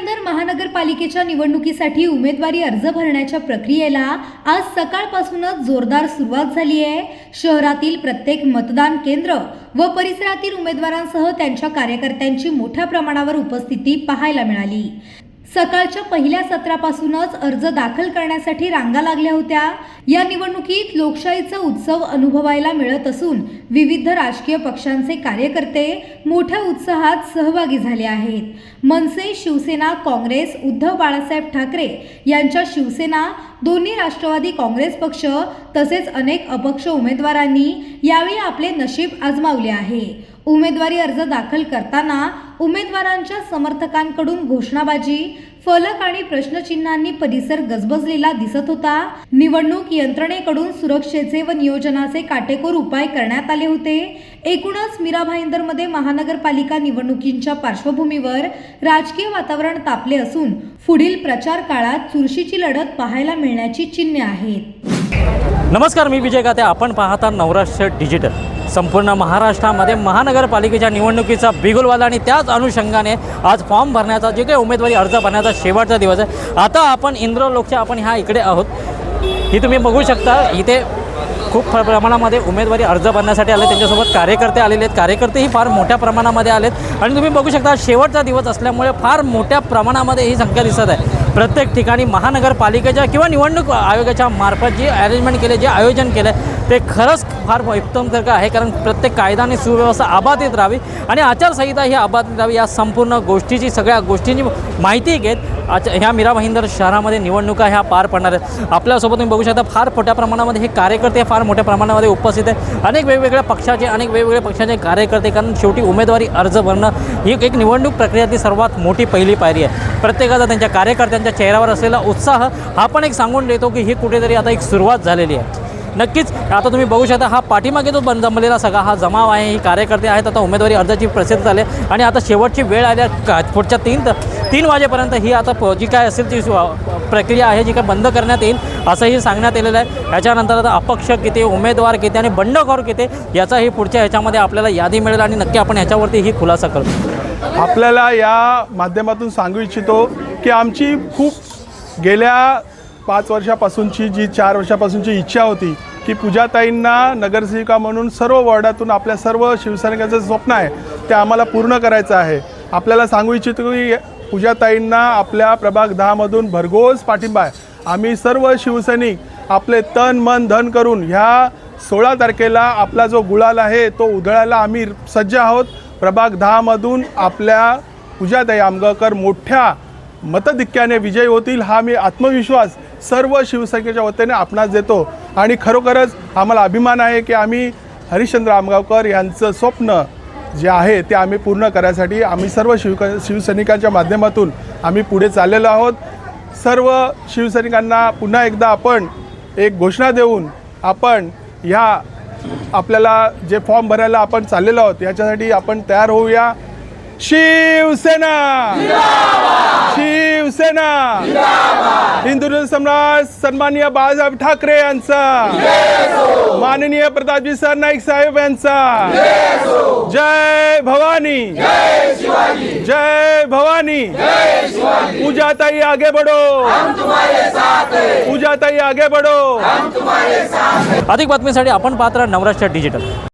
भाईंदर महानगरपालिकेच्या निवडणुकीसाठी उमेदवारी अर्ज भरण्याच्या प्रक्रियेला आज सकाळपासूनच जोरदार सुरुवात झाली आहे। शहरातील प्रत्येक मतदान केंद्र व परिसरातील उमेदवारांसह त्यांच्या कार्यकर्त्यांची मोठ्या प्रमाणावर उपस्थिती पाहायला मिळाली। सकाळच्या पहिल्या सत्रापासूनच अर्ज दाखल करण्यासाठी रांगा लागल्या होत्या। या निवडणुकीत लोकशाहीचा उत्सव अनुभवायला मिळत असून विविध राजकीय पक्षांचे कार्यकर्ते मोठ्या उत्साहात सहभागी झाले आहेत। मनसे, शिवसेना, काँग्रेस, उद्धव बाळासाहेब ठाकरे यांच्या शिवसेना, दोन्ही राष्ट्रवादी काँग्रेस पक्ष तसेच अनेक अपक्ष उमेदवारांनी यावेळी आपले नशीब आजमावले आहे। उमेदवारी अर्ज दाखल करताना उमेदवारांच्या समर्थकांकडून घोषणाबाजी, फलक आणि प्रश्नचिन्हांनी परिसर गजबजलेला दिसत होता। निवडणूक यंत्रणेकडून सुरक्षेचे व नियोजनाचे काटेकोर उपाय करण्यात आले होते। एकूणच मीरा भाईंदरमध्ये महानगरपालिका निवडणुकींच्या पार्श्वभूमीवर राजकीय वातावरण तापले असून पुढील प्रचार काळात चुरशीची लढत पाहायला मिळण्याची चिन्हे आहेत। नमस्कार, मी विजय गाते। आपण पाहता नवराष्ट्र डिजिटल। संपूर्ण महाराष्ट्रामध्ये महानगरपालिकेच्या निवडणुकीचा बिगुलवाला आणि त्याच अनुषंगाने आज फॉर्म भरण्याचा जे काही उमेदवारी अर्ज भरण्याचा शेवटचा दिवस आहे। आता आपण इंद्रलोकच्या आपण ह्या इकडे आहोत। ही तुम्ही बघू शकता, इथे खूप प्रमाणामध्ये उमेदवारी अर्ज भरण्यासाठी आले, त्यांच्यासोबत कार्यकर्ते आलेले आहेत। कार्यकर्तेही फार मोठ्या प्रमाणामध्ये आलेत आणि तुम्ही बघू शकता शेवटचा दिवस असल्यामुळे फार मोठ्या प्रमाणामध्ये ही संख्या दिसत आहे। प्रत्येक ठिकाणी महानगरपालिकेच्या किंवा निवडणूक आयोगाच्या मार्फत जे अरेंजमेंट केले, जे आयोजन केले ते खरंच फार उत्तमसारखं आहे, कारण प्रत्येक कायदा आणि सुव्यवस्था अबाधित राहावी आणि आचारसंहिता ही अबाधित राहावी या संपूर्ण गोष्टीची, सगळ्या गोष्टींची माहिती घेत ह्या मीरा भाईंदर शहरामध्ये निवडणुका ह्या पार पडणार आहेत। आपल्यासोबत तुम्ही बघू शकता फार मोठ्या प्रमाणामध्ये हे कार्यकर्ते फार मोठ्या प्रमाणामध्ये उपस्थित आहेत। अनेक वेगवेगळ्या पक्षाचे, अनेक वेगवेगळ्या पक्षाचे कार्यकर्ते, कारण शेवटी उमेदवारी अर्ज भरणं ही एक निवडणूक प्रक्रियेतली सर्वात मोठी पहिली पायरी आहे। प्रत्येकाचा त्यांच्या कार्यकर्त्यांच्या चेहऱ्यावर असलेला उत्साह हा पण एक सांगून देतो की ही कुठेतरी आता एक सुरुवात झालेली आहे। नक्कीच आता तुम्ही बघू शकता हा पाठीमागे जो जमलेला सगळा हा जमाव आहे, ही कार्यकर्ते आहेत। आता उमेदवारी अर्जाची प्रसिद्ध झाले आणि आता शेवटची वेळ आली आहे। पुढच्या तीन वाजेपर्यंत ही आता जी काय असेल ती प्रक्रिया आहे, जी काय बंद करण्यात येईल असंही सांगण्यात येलेलं आहे। याच्यानंतर आता अपक्ष किती, उमेदवार किती आणि बंडखोर किती याचाही पुढच्या ह्याच्यामध्ये आपल्याला यादी मिळेल आणि नक्की आपण ह्याच्यावरती ही खुलासा करू। आपल्याला या माध्यमातून सांगू इच्छितो की आमची खूप गेल्या 5 वर्षापासूनची 4 वर्षापासूनची इच्छा होती की पूजाताईंना नगरसेविका म्हणून सर्व वॉर्डातून आपल्या सर्व शिवसैनिकांचं स्वप्न आहे ते आम्हाला पूर्ण करायचं आहे। आपल्याला सांगू इच्छितो की पूजाताईंना आपल्या प्रभाग 10 मधून भरघोस पाठिंबा आहे। आम्ही सर्व शिवसैनिक आपले तन मन धन करून ह्या 16 तारखेला आपला जो गुलाल आहे तो उधळायला आम्ही सज्ज आहोत। प्रभाग 10 मधून आपल्या पूजाताई आमगावकर मोठ्या मतधिक्याने विजयी होतील हा मी आत्मविश्वास सर्व शिवसैनिकांच्या वतीने आपणास देतो आणि खरोखरच आम्हाला अभिमान आहे की आम्ही हरिश्चंद्र आमगावकर यांचं स्वप्न जे आहे ते आम्ही पूर्ण करण्यासाठी आम्ही सर्व शिवसैनिकांच्या माध्यमातून आम्ही पुढे चाललेलो आहोत। सर्व शिवसैनिकांना पुन्हा एकदा आपण एक घोषणा देऊन आपण ह्या आपल्याला जे फॉर्म भरायला आपण चाललेलो आहोत याच्यासाठी आपण तयार होऊया। शिवसेना जिंदाबाद, शिवसेना जिंदाबाद। हिंदू सम्राट सन्माननीय बाळासाहेब ठाकरे यांचा, माननीय प्रतापजी सरनाईक साहेब यांचा जय भवानी, जय शिवाजी, जय भवानी, जय शिवाजी। पूजाताई आगे बढ़ो, हम तुम्हारे साथ हैं। पूजाताई आगे बढ़ो, हम तुम्हारे साथ हैं। अधिक बातमीसाठी आपण पाहत राहा नवराष्ट्र डिजिटल।